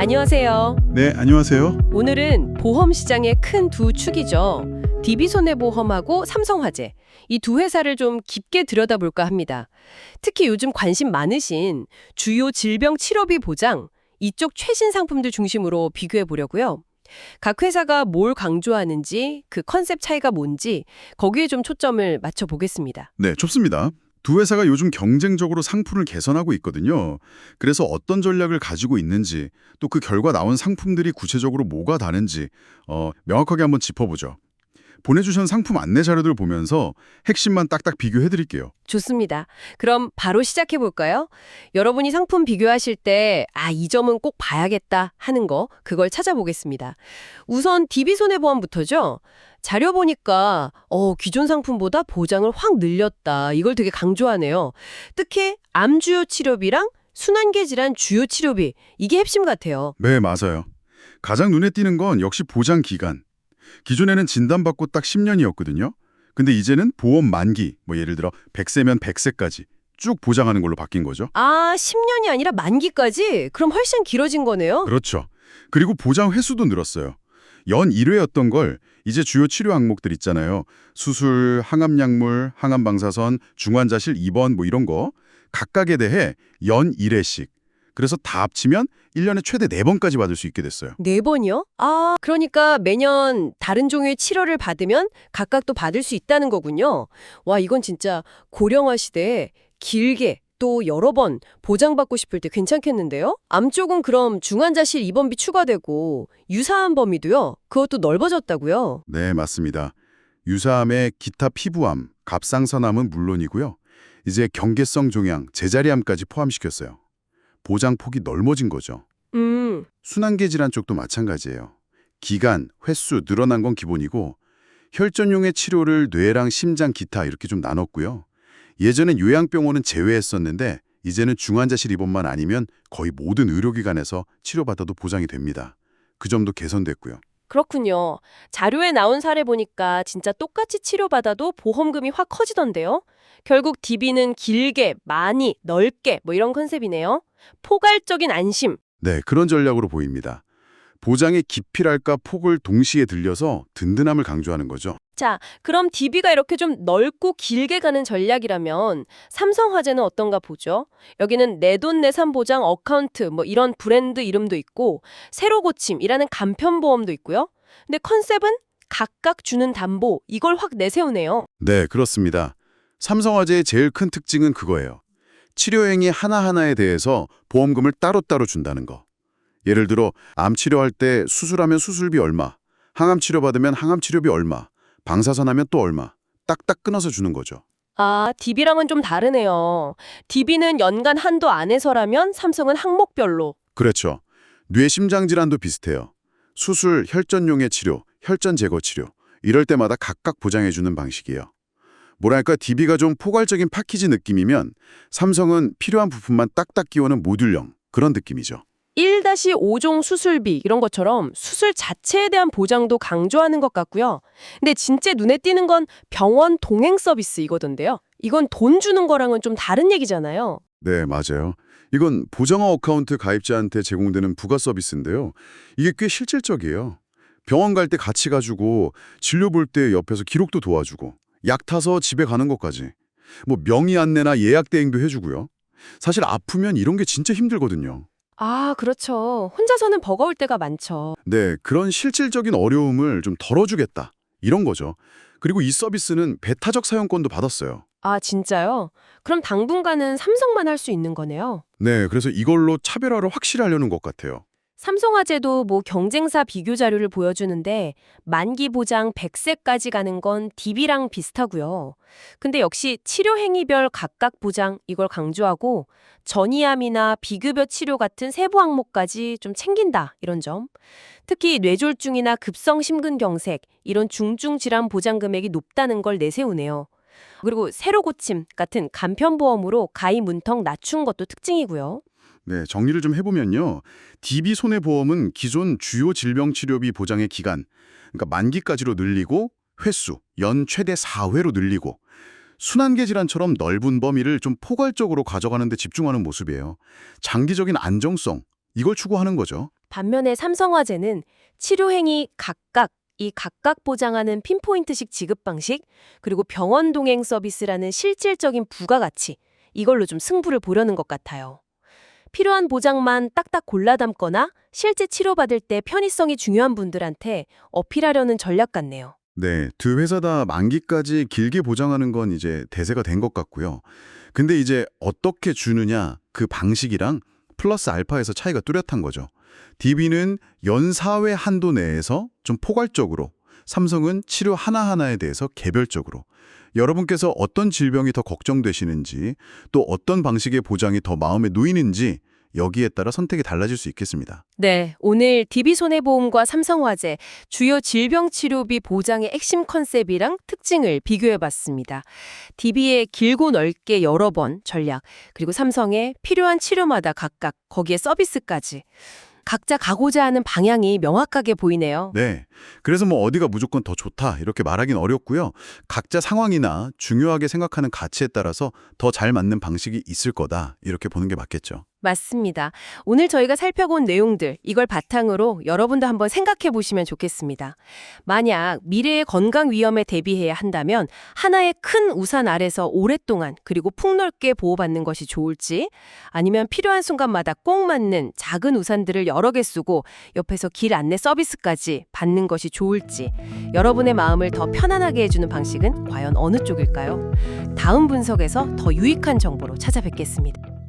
안녕하세요. 네, 안녕하세요. 오늘은 보험 시장의 큰 두 축이죠. DB손해보험하고 삼성화재. 이 두 회사를 좀 깊게 들여다볼까 합니다. 특히 요즘 관심 많으신 주요 질병 치료비 보장, 이쪽 최신 상품들 중심으로 비교해 보려고요. 각 회사가 뭘 강조하는지, 그 컨셉 차이가 뭔지 거기에 좀 초점을 맞춰 보겠습니다. 네, 좋습니다. 두 회사가 요즘 경쟁적으로 상품을 개선하고 있거든요. 그래서 어떤 전략을 가지고 있는지, 또 그 결과 나온 상품들이 구체적으로 뭐가 다른지 명확하게 한번 짚어보죠. 보내주신 상품 안내 자료들 보면서 핵심만 딱딱 비교해 드릴게요. 좋습니다. 그럼 바로 시작해 볼까요? 여러분이 상품 비교하실 때, 이 점은 꼭 봐야겠다 하는 거, 그걸 찾아보겠습니다. 우선 DB손해보험부터죠. 자료 보니까 기존 상품보다 보장을 확 늘렸다. 이걸 되게 강조하네요. 특히 암 주요 치료비랑 순환계 질환 주요 치료비, 이게 핵심 같아요. 네, 맞아요. 가장 눈에 띄는 건 역시 보장 기간. 기존에는 진단받고 딱 10년이었거든요. 근데 이제는 보험 만기, 예를 들어 100세면 100세까지 쭉 보장하는 걸로 바뀐 거죠. 10년이 아니라 만기까지? 그럼 훨씬 길어진 거네요? 그렇죠. 그리고 보장 횟수도 늘었어요. 연 1회였던 걸 이제 주요 치료 항목들 있잖아요. 수술, 항암약물, 항암방사선, 중환자실 입원 이런 거 각각에 대해 연 1회씩. 그래서 다 합치면 1년에 최대 4번까지 받을 수 있게 됐어요. 4번이요? 그러니까 매년 다른 종류의 치료를 받으면 각각 또 받을 수 있다는 거군요. 와, 이건 진짜 고령화 시대에 길게 또 여러 번 보장받고 싶을 때 괜찮겠는데요? 암 쪽은 그럼 중환자실 입원비 추가되고 유사암 범위도요? 그것도 넓어졌다고요? 네, 맞습니다. 유사암의 기타 피부암, 갑상선암은 물론이고요. 이제 경계성 종양, 제자리암까지 포함시켰어요. 보장 폭이 넓어진 거죠. 순환계 질환 쪽도 마찬가지예요. 기간, 횟수 늘어난 건 기본이고 혈전용의 치료를 뇌랑 심장, 기타 이렇게 좀 나눴고요. 예전엔 요양병원은 제외했었는데 이제는 중환자실 입원만 아니면 거의 모든 의료기관에서 치료받아도 보장이 됩니다. 그 점도 개선됐고요. 그렇군요. 자료에 나온 사례 보니까 진짜 똑같이 치료받아도 보험금이 확 커지던데요? 결국 DB는 길게, 많이, 넓게 이런 컨셉이네요. 포괄적인 안심. 네, 그런 전략으로 보입니다. 보장의 깊이랄까 폭을 동시에 들려서 든든함을 강조하는 거죠. 자, 그럼 DB가 이렇게 좀 넓고 길게 가는 전략이라면 삼성화재는 어떤가 보죠? 여기는 내돈내산 보장 어카운트 이런 브랜드 이름도 있고 새로 고침이라는 간편보험도 있고요. 근데 컨셉은 각각 주는 담보, 이걸 확 내세우네요. 네, 그렇습니다. 삼성화재의 제일 큰 특징은 그거예요. 치료 행위 하나하나에 대해서 보험금을 따로따로 준다는 거. 예를 들어 암 치료할 때 수술하면 수술비 얼마, 항암 치료 받으면 항암 치료비 얼마, 방사선 하면 또 얼마, 딱딱 끊어서 주는 거죠. DB랑은 좀 다르네요. DB는 연간 한도 안에서라면 삼성은 항목별로. 그렇죠. 뇌심장 질환도 비슷해요. 수술, 혈전용의 치료, 혈전 제거 치료 이럴 때마다 각각 보장해주는 방식이에요. 뭐랄까 DB가 좀 포괄적인 패키지 느낌이면 삼성은 필요한 부품만 딱딱 끼우는 모듈형 그런 느낌이죠. 1-5종 수술비 이런 것처럼 수술 자체에 대한 보장도 강조하는 것 같고요. 근데 진짜 눈에 띄는 건 병원 동행 서비스 이거던데요. 이건 돈 주는 거랑은 좀 다른 얘기잖아요. 네, 맞아요. 이건 보장화 어카운트 가입자한테 제공되는 부가 서비스인데요. 이게 꽤 실질적이에요. 병원 갈 때 같이 가주고 진료 볼 때 옆에서 기록도 도와주고 약 타서 집에 가는 것까지. 명의 안내나 예약 대행도 해주고요. 사실 아프면 이런 게 진짜 힘들거든요. 그렇죠. 혼자서는 버거울 때가 많죠. 네, 그런 실질적인 어려움을 좀 덜어주겠다. 이런 거죠. 그리고 이 서비스는 배타적 사용권도 받았어요. 진짜요? 그럼 당분간은 삼성만 할 수 있는 거네요. 네, 그래서 이걸로 차별화를 확실히 하려는 것 같아요. 삼성화재도 경쟁사 비교 자료를 보여주는데 만기 보장 100세까지 가는 건 DB랑 비슷하고요. 근데 역시 치료 행위별 각각 보장 이걸 강조하고 전이암이나 비급여 치료 같은 세부 항목까지 좀 챙긴다 이런 점. 특히 뇌졸중이나 급성 심근경색 이런 중증 질환 보장 금액이 높다는 걸 내세우네요. 그리고 새로 고침 같은 간편보험으로 가입 문턱 낮춘 것도 특징이고요. 네, 정리를 좀 해보면요. DB 손해보험은 기존 주요 질병 치료비 보장의 기간, 그러니까 만기까지로 늘리고 횟수, 연 최대 4회로 늘리고 순환계 질환처럼 넓은 범위를 좀 포괄적으로 가져가는 데 집중하는 모습이에요. 장기적인 안정성, 이걸 추구하는 거죠. 반면에 삼성화재는 치료행위 각각, 이 각각 보장하는 핀포인트식 지급 방식, 그리고 병원 동행 서비스라는 실질적인 부가가치, 이걸로 좀 승부를 보려는 것 같아요. 필요한 보장만 딱딱 골라 담거나 실제 치료받을 때 편의성이 중요한 분들한테 어필하려는 전략 같네요. 네, 두 회사 다 만기까지 길게 보장하는 건 이제 대세가 된 것 같고요. 근데 이제 어떻게 주느냐 그 방식이랑 플러스 알파에서 차이가 뚜렷한 거죠. DB는 연 4회 한도 내에서 좀 포괄적으로, 삼성은 치료 하나하나에 대해서 개별적으로. 여러분께서 어떤 질병이 더 걱정되시는지, 또 어떤 방식의 보장이 더 마음에 놓이는지 여기에 따라 선택이 달라질 수 있겠습니다. 네, 오늘 DB손해보험과 삼성화재 주요 질병치료비 보장의 핵심 컨셉이랑 특징을 비교해봤습니다. DB의 길고 넓게 여러 번 전략, 그리고 삼성의 필요한 치료마다 각각 거기에 서비스까지. 각자 가고자 하는 방향이 명확하게 보이네요. 네. 그래서 뭐 어디가 무조건 더 좋다 이렇게 말하긴 어렵고요. 각자 상황이나 중요하게 생각하는 가치에 따라서 더 잘 맞는 방식이 있을 거다 이렇게 보는 게 맞겠죠. 맞습니다. 오늘 저희가 살펴본 내용들, 이걸 바탕으로 여러분도 한번 생각해 보시면 좋겠습니다. 만약 미래의 건강 위험에 대비해야 한다면 하나의 큰 우산 아래서 오랫동안 그리고 폭넓게 보호받는 것이 좋을지, 아니면 필요한 순간마다 꼭 맞는 작은 우산들을 여러 개 쓰고 옆에서 길 안내 서비스까지 받는 것이 좋을지, 여러분의 마음을 더 편안하게 해주는 방식은 과연 어느 쪽일까요? 다음 분석에서 더 유익한 정보로 찾아뵙겠습니다.